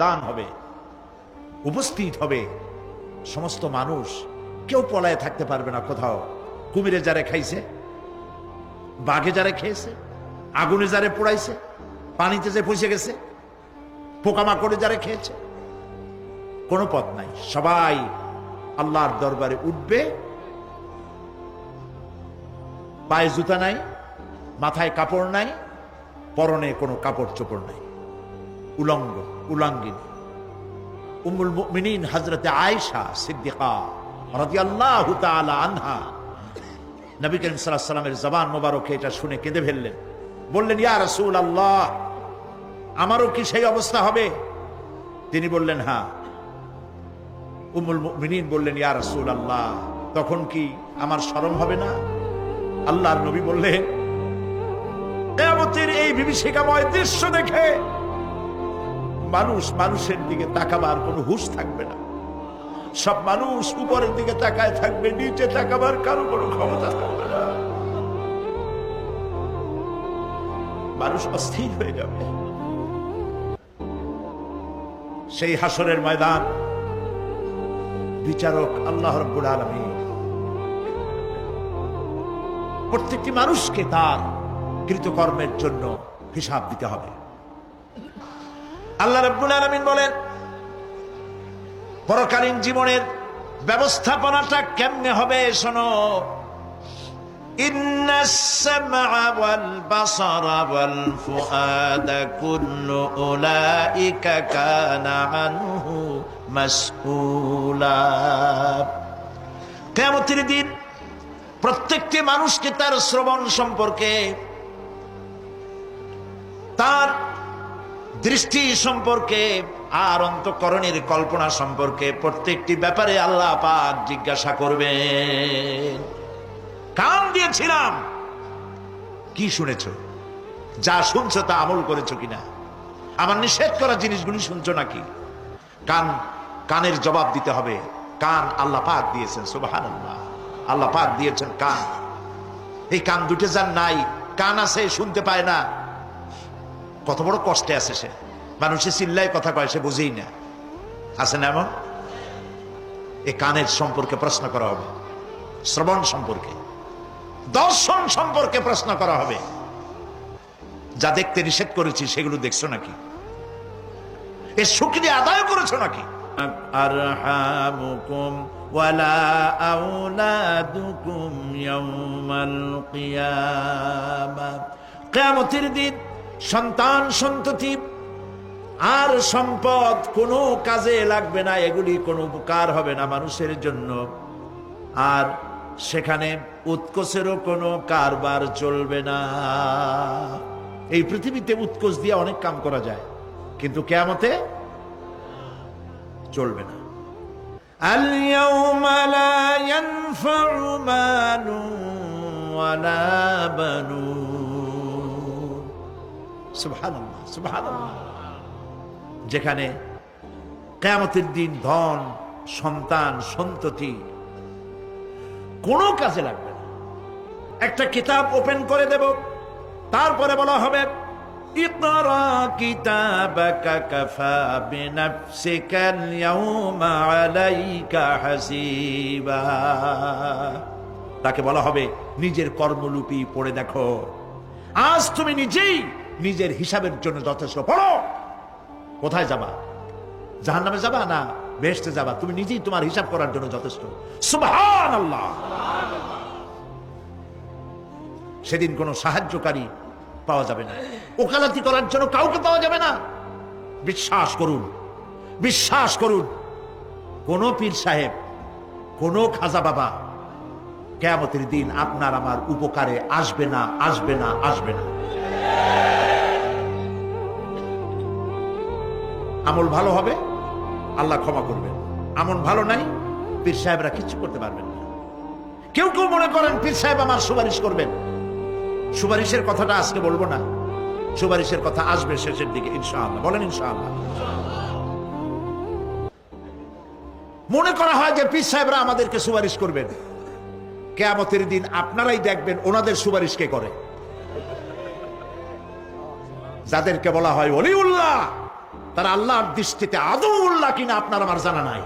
দান হবে, উপস্থিত হবে সমস্ত মানুষ। কেউ পলায় থাকতে পারবে না কোথাও। কুমিরে যারে খাইছে, বাঘে যারে খেয়েছে, আগুনে যারে পোড়াইছে, পানিতে যে পৌঁছে গেছে, পোকামাকড়ে যারে খেয়েছে, কোনো পথ নাই। সবাই আল্লাহর দরবারে উঠবে। পায়ে জুতা নাই, মাথায় কাপড় নাই, পরনে কোনো কাপড় চোপড় নাই, উলঙ্গ উলাঙ্গিনী। উম্মুল মুমিনিন হযরতে আয়েশা সিদ্দিকা রাদিয়াল্লাহু তাআলা আনহা নবী করিম সাল্লাল্লাহু আলাইহি ওয়াসাল্লামের জবান মোবারকে এটা শুনে কেঁদে ফেললেন। বললেন, ইয়া রাসূলুল্লাহ, আমারও কি সেই অবস্থা হবে? তিনি বললেন, হ্যাঁ। উম্মুল মুমিনিন বললেন, ইয়া রাসূলুল্লাহ, তখন কি আমার শরম হবে না? আল্লাহর নবী বললেন, কিয়ামতের এই বিভীষিকাময় দৃশ্য দেখে মানুষ মানুষের দিকে তাকাবার কোনো হুঁশ থাকবে না। সব মানুষ উপরের দিকে তাকায় থাকবে, নিচে তাকাবার কারো কোনো ক্ষমতা থাকবে না। মানুষ অস্থির হয়ে যাবে। সেই হাসরের ময়দান বিচারক আল্লাহ রাব্বুল আলামিন প্রত্যেকটি মানুষকে তার কৃতকর্মের জন্য হিসাব দিতে হবে। আল্লাহ রাব্বুল আলামিন বলেন, পরকালীন জীবনের ব্যবস্থাপনাটা কেমনে হবে শোনো। ইন্নাস সামআ ওয়াল বাসারা ওয়াল ফুআদা কুল্লু উলাইকা কানা আনহু মাসউলা। কিয়ামতের দিন প্রত্যেকটি মানুষকে তার শ্রবণ সম্পর্কে, তার দৃষ্টি সম্পর্কে, আর অন্তঃকরণের কল্পনা সম্পর্কে প্রত্যেকটি ব্যাপারে আল্লাহ পাক জিজ্ঞাসা করবেন। কান দিয়েছিলাম, কি শুনেছো? যা শুনছো তা আমল করেছো কিনা? আমার নিষেধ করা জিনিসগুলি শুনছো নাকি? কানের জবাব দিতে হবে। কান আল্লাহ পাক দিয়েছেন, সুবহানাল্লাহ। আল্লাহ পাক দিয়েছেন কান। এই কান দুটো যার নাই, কান আছে শুনতে পায় না, কত বড় কষ্টে আছে সে। মানুষে চিল্লায় কথা কয়, সে বুঝেই না। আছে না এমন? এই কানের সম্পর্কে প্রশ্ন করা হবে, শ্রবণ সম্পর্কে, দর্শন সম্পর্কে প্রশ্ন করা হবে। যা দেখতে নিষেধ করেছি সেগুলো দেখছো নাকি? এর শুকরিয়া আদায় করেছো নাকি? আরহামুকুম ওয়ালা আওলাদুকুম ইয়াউমাল কিয়ামা। কিয়ামতের দিন সন্তান সন্ততি আর সম্পদ কোনো কাজে লাগবে না, এগুলি কোনো উপকার হবে না মানুষের জন্য। আর সেখানে উৎকোচেরও কোনো কারবার চলবে না। এই পৃথিবীতে উৎকোচ দিয়ে অনেক কাম করা যায়, কিন্তু কিয়ামতে চলবে না। আল ইয়াউমা লা ইয়ানফাউ মালুন ওয়ালা বানুন। সুবহানাল্লাহ, সুবহানাল্লাহ। যেখানে কিয়ামতের দিন ধন, সন্তান, সন্ততি কোনো কাজে লাগবে না। একটা কিতাব ওপেন করে দেব, তারপরে বলা হবে, ইকরা কিতাবাকা কাফা বিনাফসিকাল ইয়াউমা আলাইকা হাসিবা। তাকে বলা হবে, নিজের কর্মলিপি পড়ে দেখো, আজ তুমি নিজেই নিজের হিসাবের জন্য যথেষ্ট। পড়ো। কোথায় যাবা? জাহান্নামে যাবা না বেহেশতে যাবা? তুমি নিজেই তোমার হিসাব করার জন্য যথেষ্ট। সুবহানাল্লাহ। সেদিন কোনো সাহায্যকারী পাওয়া যাবে না, ওকালতি করার জন্য কাউকে পাওয়া যাবে না। বিশ্বাস করুন, বিশ্বাস করুন, কোন পীর সাহেব, কোন খাজা বাবা কিয়ামতের দিন আপনার আমার উপকারে আসবে না, আসবে না, আসবে না। আমল ভালো হবে, আল্লাহ ক্ষমা করবেন। আমল ভালো নাই, পীর সাহেবরা কিচ্ছু করতে পারবেন না। কেউ কেউ মনে করেন পীর সাহেব আমার সুপারিশ করবেন। সুপারিশের কথাটা আজকে বলবো না, সুপারিশের কথা আসবে শেষের দিকে ইনশাআল্লাহ। বলেন ইনশাআল্লাহ। মনে করা হয় যে পীর সাহেবরা আমাদেরকে সুপারিশ করবেন। কিয়ামতের দিন আপনারাই দেখবেন ওনাদের সুপারিশ কে করে। যাদেরকে বলা হয় ওলিউল্লাহ, তারা আল্লাহর দৃষ্টিতে আদৌল্লাহ কিনা আপনার আমার জানা নাই।